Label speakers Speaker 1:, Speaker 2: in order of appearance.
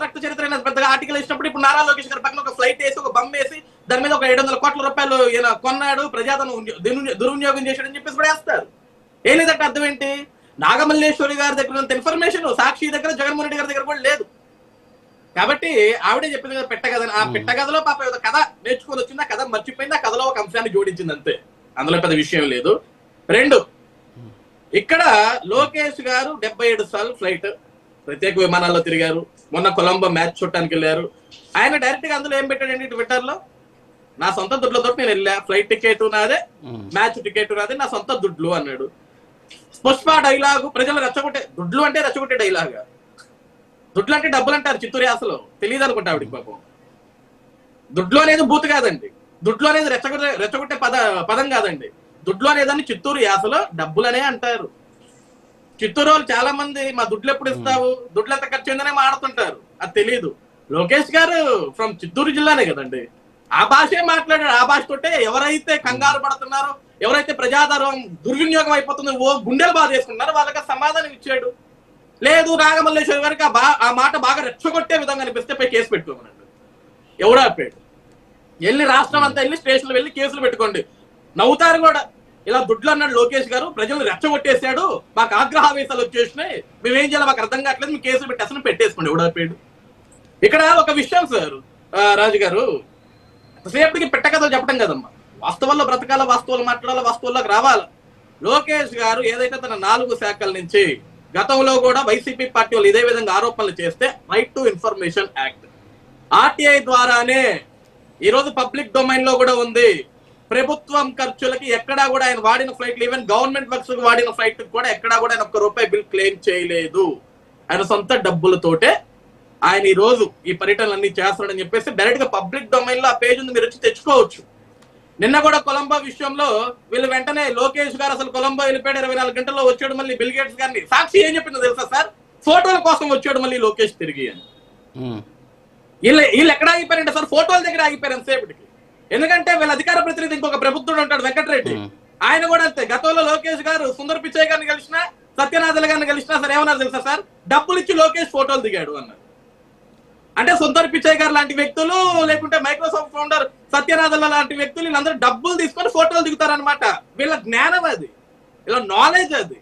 Speaker 1: రక్త చరిత్ర అయినా పెద్దగా ఆర్టికల్ ఇచ్చినప్పుడు ఇప్పుడు నారా లోకేష్ గారి పక్కన ఒక ఫ్లైట్ వేసి ఒక బమ్ వేసి దాని మీద ఒక 700 కోట్ల రూపాయలు ఈయన కొన్నాడు, ప్రజాధనం దుర్వినియోగం చేశాడని చెప్పేసి కూడా వేస్తారు. ఏం లేదంటే అర్థం ఏంటి? నాగమల్లేశ్వరి గారి దగ్గర ఉన్నంత ఇన్ఫర్మేషన్ సాక్షి దగ్గర, జగన్మోహన్ రెడ్డి గారి దగ్గర కూడా లేదు. కాబట్టి ఆవిడే చెప్పింది కదా పెట్టగదని. ఆ పెట్టగదలో పాప ఏదో కథ నేర్చుకొని వచ్చింది, ఆ కథ మర్చిపోయింది, ఆ కథలో ఒక అంశాన్ని జోడించింది అంతే, అందులో పెద్ద విషయం లేదు. 2, ఇక్కడ లోకేష్ గారు 77 సార్లు ఫ్లైట్ ప్రత్యేక విమానాల్లో తిరిగారు. మొన్న కొలంబో మ్యాచ్ చూడటానికి వెళ్ళారు. ఆయన డైరెక్ట్ గా అందులో ఏం పెట్టాడండి ట్విట్టర్ లో, నా సొంత దుడ్లతో నేను వెళ్ళా, ఫ్లైట్ టికెట్ నాదే, మ్యాచ్ టికెట్ నాదే, నా సొంత దుడ్లు అన్నాడు. పుష్ప డైలాగు ప్రజలు రెచ్చగొట్టే, దుడ్లు అంటే రెచ్చగొట్టే డైలాగ్. దుడ్లు అంటే డబ్బులు అంటారు చిత్తూరు యాసలో, తెలియదు అనుకుంటా ఆవిడికి పాపం. దుడ్లు అనేది బూత్ కాదండి, దుడ్లు అనేది రెచ్చగొట్టే పదం కాదండి. దుడ్లు అనేదాన్ని చిత్తూరు యాసలో డబ్బులనే అంటారు. చిత్తూరు వాళ్ళు చాలా మంది మా దుడ్లు ఎప్పుడు ఇస్తావు, దుడ్లు ఎంత ఖర్చు అయిందనే మాట్లాడుతుంటారు, అది తెలియదు. లోకేష్ గారు ఫ్రమ్ చిత్తూరు జిల్లానే కదండి, ఆ భాషే మాట్లాడాడు. ఆ భాష తోటే ఎవరైతే కంగారు పడుతున్నారో, ఎవరైతే ప్రజాధారం దుర్వినియోగం అయిపోతుందో ఓ గుండెలు బాధ చేసుకున్నారో వాళ్ళకి సమాధానం ఇచ్చాడు. లేదు నాగమల్లేశ్వరి గారికి ఆ మాట బాగా రెచ్చగొట్టే విధంగా అనిపిస్తే పై కేసు పెట్టుకోమన్నాడు. ఎవడో ఆపాడు? వెళ్ళి రాష్ట్రం అంతా వెళ్ళి స్టేషన్లు వెళ్ళి కేసులు పెట్టుకోండి. నవ్వుతారు కూడా, ఇలా దుడ్లు అన్నాడు లోకేష్ గారు, ప్రజలు రెచ్చగొట్టేశాడు, మాకు ఆగ్రహావేశాలు వచ్చేసినాయి, మేమేం చేయాలి మాకు అర్థం కావట్లేదు, మీ కేసులు పెట్టేస్తాను పెట్టేసుకోండి. ఎవడో ఆపాడు? ఇక్కడ ఒక విషయం సార్ రాజు గారు, ఎంతసేపటికి పెట్టకథలు చెప్పడం కదమ్మా, వాస్తవాల్లో బ్రతకాల, వాస్తవాలు మాట్లాడాలి, వాస్తవాల్లోకి రావాలి. లోకేష్ గారు ఏదైతే తన 4 శాఖల నుంచి గతంలో కూడా వైసీపీ పార్టీ వాళ్ళు ఇదే విధంగా ఆరోపణలు చేస్తే right to information act RTI ద్వారానే ఈరోజు పబ్లిక్ డొమైన్ లో కూడా ఉంది. ప్రభుత్వం ఖర్చులకి ఎక్కడా కూడా ఆయన వాడిన ఫ్లైట్లు, ఈవెన్ గవర్నమెంట్ వర్క్స్ వాడిన ఫ్లైట్ కూడా ఎక్కడా కూడా ఆయన ₹1 బిల్ క్లెయిమ్ చేయలేదు. ఆయన సొంత డబ్బులతోటే ఆయన ఈ రోజు ఈ పర్యటనలన్నీ చేస్తాడని చెప్పేసి డైరెక్ట్ గా పబ్లిక్ డొమైన్ లో ఆ పేజ్ ఉంది, మీరు వచ్చి తెచ్చుకోవచ్చు. నిన్న కూడా కొలంబో విషయంలో వీళ్ళు వెంటనే లోకేష్ గారు అసలు కొలంబో వెళ్ళిపోయాడు, 24 గంటల్లో వచ్చాడు, మళ్ళీ బిల్ గేట్స్ గారిని సాక్షి ఏం చెప్పిందో తెలుసా సార్, ఫోటోల కోసం వచ్చాడు మళ్ళీ లోకేష్ తిరిగి అని. వీళ్ళు ఎక్కడ ఆగిపోయారంటే సార్, ఫోటోల దగ్గర ఆగిపోయారు ఎంతసేపటికి. ఎందుకంటే వీళ్ళ అధికార ప్రతినిధి ఇంకొక ప్రభుత్వుడు ఉంటాడు వెంకటరెడ్డి, ఆయన కూడా అంతే. గతంలో లోకేష్ గారు సుందర్ పిచ్చయ్య గారిని కలిసినా, సత్యనాథల గారిని కలిసినా సరే ఏమన్నారు తెలుసా సార్, డబ్బులు ఇచ్చి లోకేష్ ఫోటోలు దిగాడు అన్నారు. అంటే సుందర్ పిచ్చయ్య గారు లాంటి వ్యక్తులు, లేకుంటే మైక్రోసాఫ్ట్ ఫౌండర్ సత్యనాథల లాంటి వ్యక్తులు, వీళ్ళందరూ డబ్బులు తీసుకొని ఫోటోలు దిగుతారనమాట. వీళ్ళ జ్ఞానం అది, వీళ్ళ నాలెడ్జ్ అది.